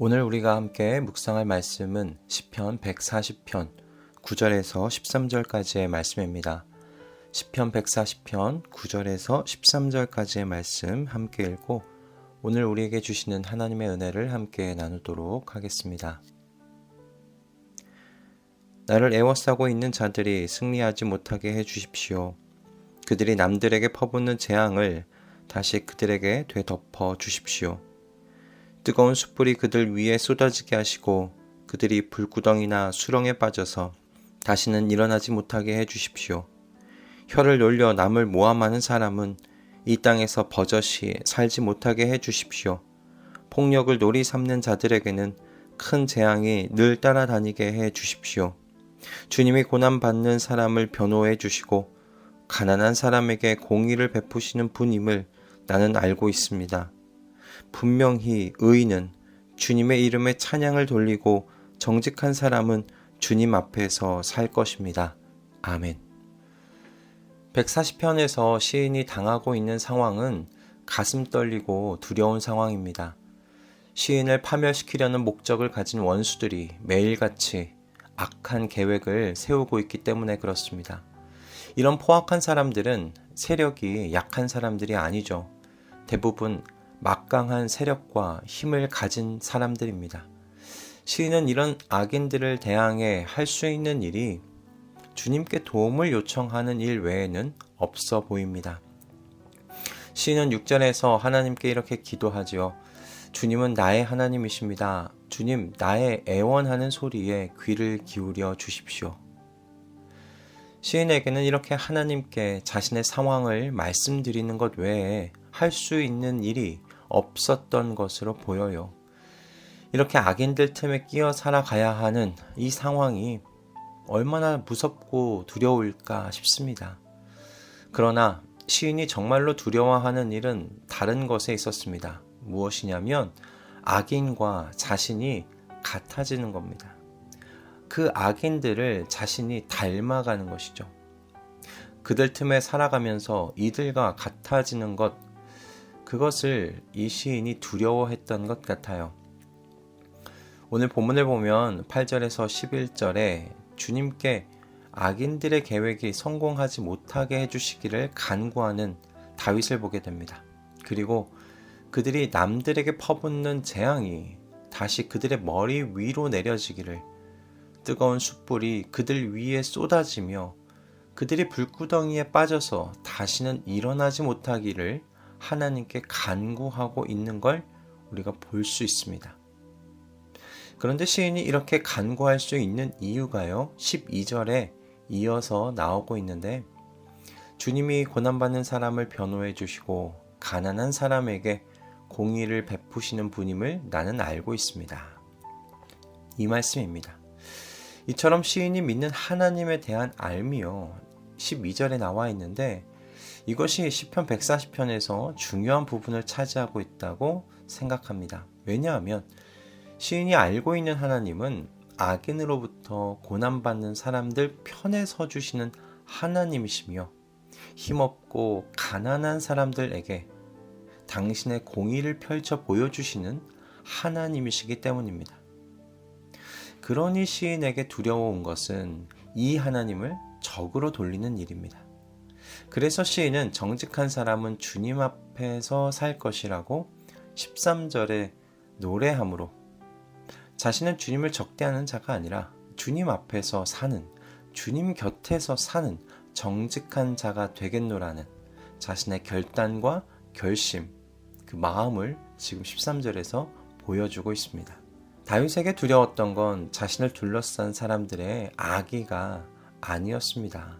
오늘 우리가 함께 묵상할 말씀은 시편 140편 9절에서 13절까지의 말씀입니다. 시편 140편 9절에서 13절까지의 말씀 함께 읽고 오늘 우리에게 주시는 하나님의 은혜를 함께 나누도록 하겠습니다. 나를 애워싸고 있는 자들이 승리하지 못하게 해주십시오. 그들이 남들에게 퍼붓는 재앙을 다시 그들에게 되덮어 주십시오. 뜨거운 숯불이 그들 위에 쏟아지게 하시고 그들이 불구덩이나 수렁에 빠져서 다시는 일어나지 못하게 해주십시오. 혀를 놀려 남을 모함하는 사람은 이 땅에서 버젓이 살지 못하게 해주십시오. 폭력을 놀이 삼는 자들에게는 큰 재앙이 늘 따라다니게 해주십시오. 주님이 고난받는 사람을 변호해 주시고 가난한 사람에게 공의를 베푸시는 분임을 나는 알고 있습니다. 분명히 의인은 주님의 이름에 찬양을 돌리고 정직한 사람은 주님 앞에서 살 것입니다. 아멘. 140편에서 시인이 당하고 있는 상황은 가슴 떨리고 두려운 상황입니다. 시인을 파멸시키려는 목적을 가진 원수들이 매일같이 악한 계획을 세우고 있기 때문에 그렇습니다. 이런 포악한 사람들은 세력이 약한 사람들이 아니죠. 대부분 막강한 세력과 힘을 가진 사람들입니다. 시인은 이런 악인들을 대항해 할 수 있는 일이 주님께 도움을 요청하는 일 외에는 없어 보입니다. 시인은 6절에서 하나님께 이렇게 기도하지요. 주님은 나의 하나님이십니다. 주님, 나의 애원하는 소리에 귀를 기울여 주십시오. 시인에게는 이렇게 하나님께 자신의 상황을 말씀드리는 것 외에 할 수 있는 일이 없었던 것으로 보여요. 이렇게 악인들 틈에 끼어 살아가야 하는 이 상황이 얼마나 무섭고 두려울까 싶습니다. 그러나 시인이 정말로 두려워하는 일은 다른 것에 있었습니다. 무엇이냐면 악인과 자신이 같아지는 겁니다. 그 악인들을 자신이 닮아가는 것이죠. 그들 틈에 살아가면서 이들과 같아지는 것, 그것을 이 시인이 두려워했던 것 같아요. 오늘 본문을 보면 8절에서 11절에 주님께 악인들의 계획이 성공하지 못하게 해주시기를 간구하는 다윗을 보게 됩니다. 그리고 그들이 남들에게 퍼붓는 재앙이 다시 그들의 머리 위로 내려지기를, 뜨거운 숯불이 그들 위에 쏟아지며 그들이 불구덩이에 빠져서 다시는 일어나지 못하기를 하나님께 간구하고 있는 걸 우리가 볼 수 있습니다. 그런데 시인이 이렇게 간구할 수 있는 이유가요, 12절에 이어서 나오고 있는데, 주님이 고난받는 사람을 변호해 주시고 가난한 사람에게 공의를 베푸시는 분임을 나는 알고 있습니다. 이 말씀입니다. 이처럼 시인이 믿는 하나님에 대한 알미요, 12절에 나와 있는데 이것이 시편 140편에서 중요한 부분을 차지하고 있다고 생각합니다. 왜냐하면 시인이 알고 있는 하나님은 악인으로부터 고난받는 사람들 편에 서주시는 하나님이시며 힘없고 가난한 사람들에게 당신의 공의를 펼쳐 보여주시는 하나님이시기 때문입니다. 그러니 시인에게 두려워온 것은 이 하나님을 적으로 돌리는 일입니다. 그래서 시인은 정직한 사람은 주님 앞에서 살 것이라고 13절에 노래함으로 자신은 주님을 적대하는 자가 아니라 주님 앞에서 사는, 주님 곁에서 사는 정직한 자가 되겠노라는 자신의 결단과 결심, 그 마음을 지금 13절에서 보여주고 있습니다. 다윗에게 두려웠던 건 자신을 둘러싼 사람들의 악의가 아니었습니다.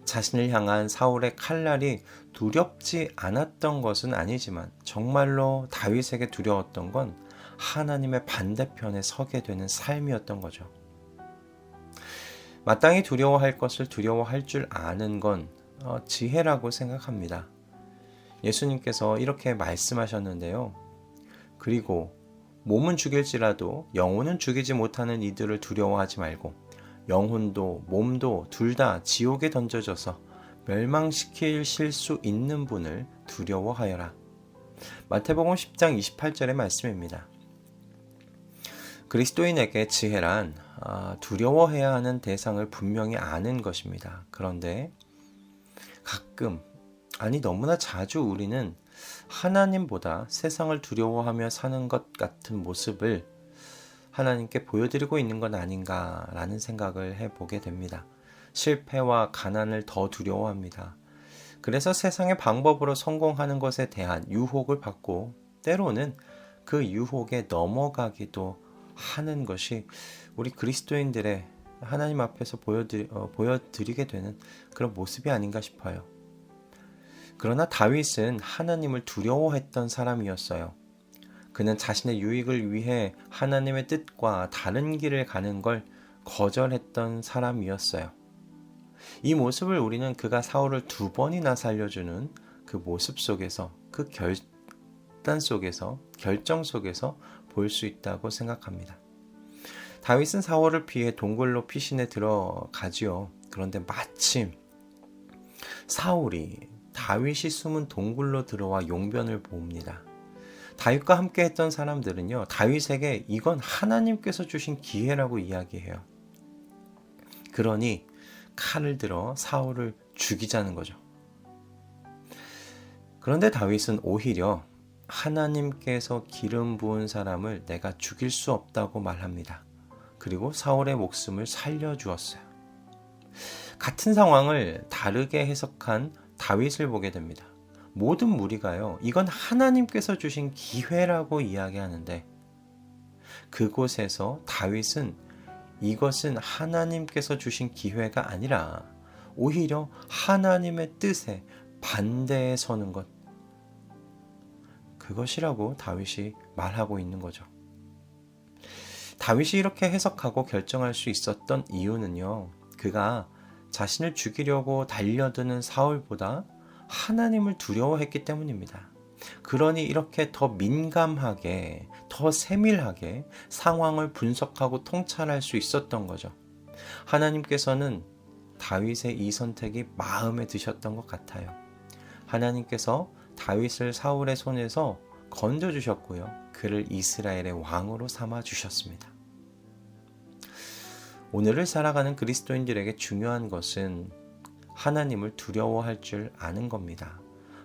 자신을 향한 사울의 칼날이 두렵지 않았던 것은 아니지만 정말로 다윗에게 두려웠던 건 하나님의 반대편에 서게 되는 삶이었던 거죠. 마땅히 두려워할 것을 두려워할 줄 아는 건 지혜라고 생각합니다. 예수님께서 이렇게 말씀하셨는데요. 그리고 몸은 죽일지라도 영혼은 죽이지 못하는 이들을 두려워하지 말고 영혼도 몸도 둘 다 지옥에 던져져서 멸망시키실 수 있는 분을 두려워하여라. 마태복음 10장 28절의 말씀입니다. 그리스도인에게 지혜란 두려워해야 하는 대상을 분명히 아는 것입니다. 그런데 가끔, 아니 너무나 자주 우리는 하나님보다 세상을 두려워하며 사는 것 같은 모습을 하나님께 보여드리고 있는 건 아닌가라는 생각을 해보게 됩니다. 실패와 가난을 더 두려워합니다. 그래서 세상의 방법으로 성공하는 것에 대한 유혹을 받고 때로는 그 유혹에 넘어가기도 하는 것이 우리 그리스도인들의 하나님 앞에서 보여드리게 되는 그런 모습이 아닌가 싶어요. 그러나 다윗은 하나님을 두려워했던 사람이었어요. 그는 자신의 유익을 위해 하나님의 뜻과 다른 길을 가는 걸 거절했던 사람이었어요. 이 모습을 우리는 그가 사울을 2번이나 살려주는 그 모습 속에서, 그 결정 속에서 볼 수 있다고 생각합니다. 다윗은 사울을 피해 동굴로 피신해 들어가지요. 그런데 마침 사울이 다윗이 숨은 동굴로 들어와 용변을 봅니다. 다윗과 함께 했던 사람들은요, 다윗에게 이건 하나님께서 주신 기회라고 이야기해요. 그러니 칼을 들어 사울을 죽이자는 거죠. 그런데 다윗은 오히려 하나님께서 기름 부은 사람을 내가 죽일 수 없다고 말합니다. 그리고 사울의 목숨을 살려주었어요. 같은 상황을 다르게 해석한 다윗을 보게 됩니다. 모든 무리가요, 이건 하나님께서 주신 기회라고 이야기하는데 그곳에서 다윗은 이것은 하나님께서 주신 기회가 아니라 오히려 하나님의 뜻에 반대에 서는 것, 그것이라고 다윗이 말하고 있는 거죠. 다윗이 이렇게 해석하고 결정할 수 있었던 이유는요, 그가 자신을 죽이려고 달려드는 사울보다 하나님을 두려워했기 때문입니다. 그러니 이렇게 더 민감하게, 더 세밀하게 상황을 분석하고 통찰할 수 있었던 거죠. 하나님께서는 다윗의 이 선택이 마음에 드셨던 것 같아요. 하나님께서 다윗을 사울의 손에서 건져주셨고요. 그를 이스라엘의 왕으로 삼아주셨습니다. 오늘을 살아가는 그리스도인들에게 중요한 것은 하나님을 두려워할 줄 아는 겁니다.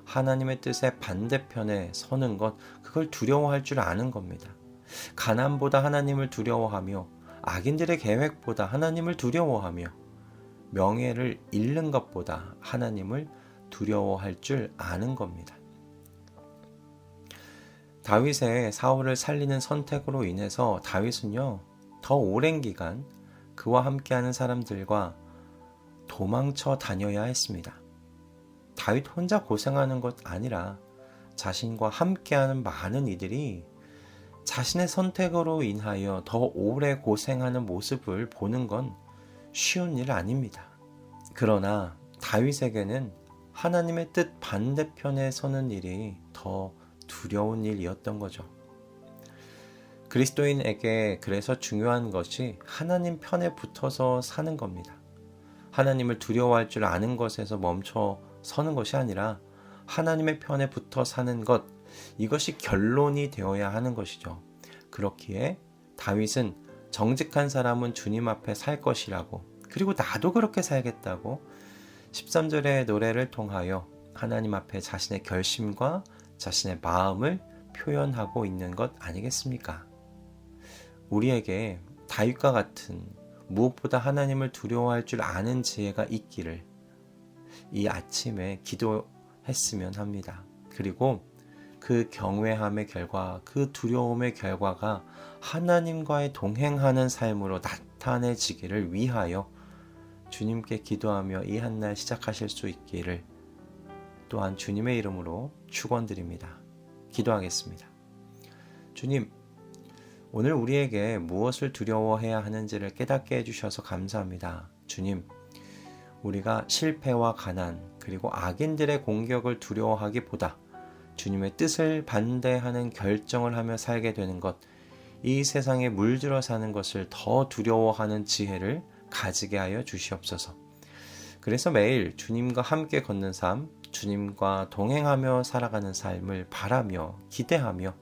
하나님의 뜻의 반대편에 서는 것, 그걸 두려워할 줄 아는 겁니다. 가난보다 하나님을 두려워하며 악인들의 계획보다 하나님을 두려워하며 명예를 잃는 것보다 하나님을 두려워할 줄 아는 겁니다. 다윗의 사울을 살리는 선택으로 인해서 다윗은요, 더 오랜 기간 그와 함께하는 사람들과 도망쳐 다녀야 했습니다. 다윗 혼자 고생하는 것 아니라 자신과 함께하는 많은 이들이 자신의 선택으로 인하여 더 오래 고생하는 모습을 보는 건 쉬운 일 아닙니다. 그러나 다윗에게는 하나님의 뜻 반대편에 서는 일이 더 두려운 일이었던 거죠. 그리스도인에게 그래서 중요한 것이 하나님 편에 붙어서 사는 겁니다. 하나님을 두려워할 줄 아는 것에서 멈춰 서는 것이 아니라 하나님의 편에 붙어 사는 것, 이것이 결론이 되어야 하는 것이죠. 그렇기에 다윗은 정직한 사람은 주님 앞에 살 것이라고, 그리고 나도 그렇게 살겠다고 13절의 노래를 통하여 하나님 앞에 자신의 결심과 자신의 마음을 표현하고 있는 것 아니겠습니까? 우리에게 다윗과 같은 무엇보다 하나님을 두려워할 줄 아는 지혜가 있기를 이 아침에 기도했으면 합니다. 그리고 그 경외함의 결과, 그 두려움의 결과가 하나님과의 동행하는 삶으로 나타내지기를 위하여 주님께 기도하며 이 한 날 시작하실 수 있기를 또한 주님의 이름으로 축원드립니다. 기도하겠습니다. 주님, 오늘 우리에게 무엇을 두려워해야 하는지를 깨닫게 해주셔서 감사합니다. 주님, 우리가 실패와 가난 그리고 악인들의 공격을 두려워하기보다 주님의 뜻을 반대하는 결정을 하며 살게 되는 것, 이 세상에 물들어 사는 것을 더 두려워하는 지혜를 가지게 하여 주시옵소서. 그래서 매일 주님과 함께 걷는 삶, 주님과 동행하며 살아가는 삶을 바라며 기대하며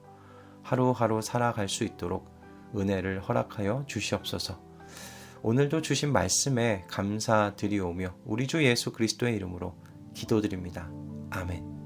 하루하루 살아갈 수 있도록 은혜를 허락하여 주시옵소서. 오늘도 주신 말씀에 감사드리오며 우리 주 예수 그리스도의 이름으로 기도드립니다. 아멘.